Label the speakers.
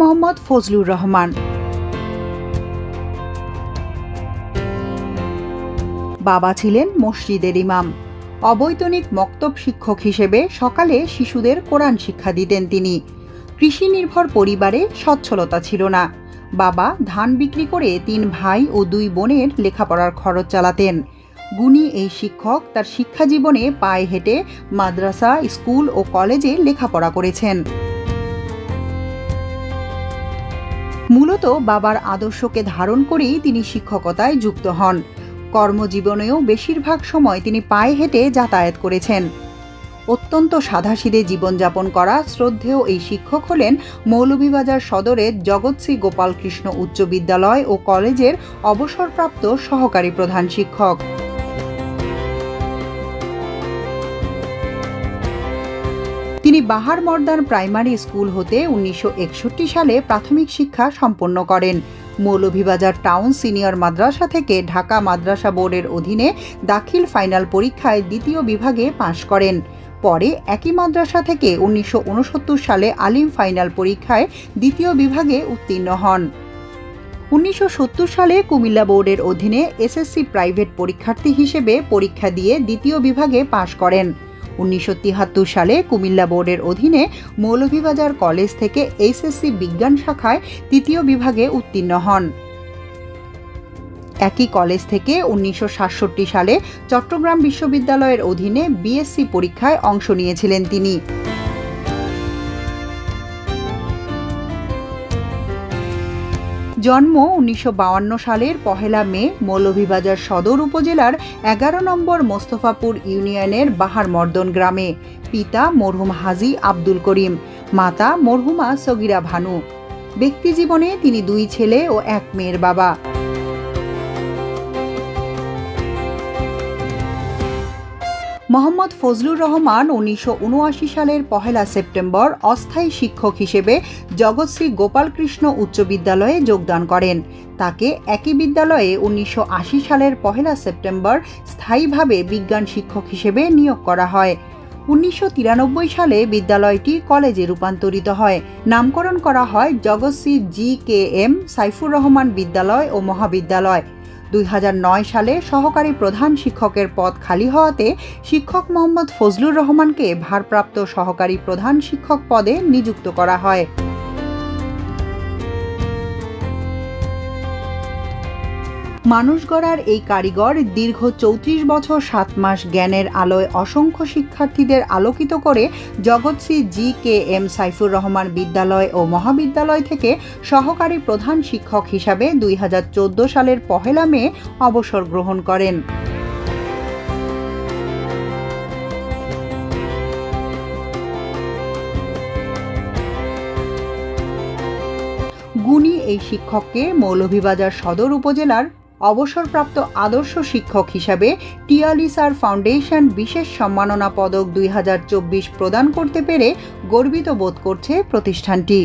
Speaker 1: মোহাম্মদ ফজলুর রহমান। বাবা ছিলেন মসজিদের ইমাম। অবৈতনিক মক্তব শিক্ষক হিসেবে সকালে শিশুদের কোরআন শিক্ষা দিতেন তিনি। কৃষি নির্ভর পরিবারে সচ্ছলতা ছিল না। বাবা ধান বিক্রি করে 3 ভাই ও 2 বোনের লেখাপড়ার খরচ চালাতেন। গুণী এই শিক্ষক তার শিক্ষা জীবনে পায়ে হেঁটে মাদ্রাসা, স্কুল ও কলেজে লেখাপড়া করেছেন। মূলত বাবার আদর্শকে ধারণ করেই তিনি শিক্ষকতায় যুক্ত হন। কর্মজীবনেও বেশিরভাগ সময় তিনি পায়ে হেঁটে যাতায়াত করেছেন। অত্যন্ত সাধাসিধে জীবনযাপন করা শ্রদ্ধেয় এই শিক্ষক হলেন মৌলভীবাজার সদরের জগৎশ্রী গোপালকৃষ্ণ উচ্চ বিদ্যালয় ও কলেজের অবসরপ্রাপ্ত সহকারী প্রধান শিক্ষক। তিনি বাহার মর্দান প্রাইমারি স্কুল হতে 1961 সালে প্রাথমিক শিক্ষা সম্পন্ন করেন। মৌলভীবাজার টাউন সিনিয়র মাদ্রাসা থেকে ঢাকা মাদ্রাসা বোর্ডের অধীনে দাখিল ফাইনাল পরীক্ষায় 2য় বিভাগে পাশ করেন। পরে একই মাদ্রাসা থেকে 1969 সালে আলিম ফাইনাল পরীক্ষায় 2য় বিভাগে উত্তীর্ণ হন। 1970 সালে কুমিল্লা বোর্ডের অধীনে এসএসসি প্রাইভেট পরীক্ষার্থী হিসেবে পরীক্ষা দিয়ে 2য় বিভাগে পাশ করেন। 1973 সালে কুমিল্লা বোর্ডের অধীনে মৌলভীবাজার কলেজ থেকে এইচএসসি বিজ্ঞান শাখায় 3য় বিভাগে উত্তীর্ণ হন। একই কলেজ থেকে 1967 সালে চট্টগ্রাম বিশ্ববিদ্যালয়ের অধীনে বিএসসি পরীক্ষায় অংশ নিয়েছিলেন তিনি। জন্ম 1952 সালের 1 মে মৌলভীবাজার সদর উপজেলার 11 নম্বর মোস্তফাপুর ইউনিয়নের বাহার মর্দন গ্রামে। পিতা মরহুম হাজী আব্দুল করিম, মাতা মরহুমা সগীরা ভানু। ব্যক্তিজীবনে তিনি 2 ছেলে ও 1 মেয়ের বাবা। মোহাম্মদ ফজলুর রহমান 1979 সালের 1 সেপ্টেম্বর অস্থায়ী শিক্ষক হিসেবে জগৎশ্রী গোপালকৃষ্ণ উচ্চ বিদ্যালয়ে যোগদান করেন। তাকে একই বিদ্যালয়ে 1980 সালের 1 সেপ্টেম্বর স্থায়ীভাবে বিজ্ঞান শিক্ষক হিসেবে নিয়োগ করা হয়। 1993 সালে বিদ্যালয়টি কলেজে রূপান্তরিত হয়। নামকরণ করা হয় জগৎশ্রী জি.কে.এম. সাইফুর রহমান বিদ্যালয় ও মহাবিদ্যালয়। 2009 সালে সহকারী প্রধান শিক্ষকের পদ খালি হওয়াতে শিক্ষক মোহাম্মদ ফজলুর রহমানকে ভারপ্রাপ্ত সহকারী প্রধান শিক্ষক পদে নিযুক্ত করা হয়। মানুষ গড়ার এই কারিগর দীর্ঘ 34 বছর 7 মাস জ্ঞানের আলোয় অসংখ্য শিক্ষার্থীদের আলোকিত করে জগৎশ্রী জি.কে.এম. সাইফুর রহমান বিদ্যালয় ও মহাবিদ্যালয় থেকে সহকারী প্রধান শিক্ষক হিসাবে 2014 সালের 1 মে অবসর গ্রহণ করেন। গুণী এই শিক্ষককে মৌলভীবাজার সদর উপজেলার অবসরপ্রাপ্ত আদর্শ শিক্ষক হিসাবে টিয়ালি স্যার ফাউন্ডেশন বিশেষ সম্মাননা পদক 2024 প্রদান করতে পেরে গর্বিত বোধ করছে প্রতিষ্ঠানটি।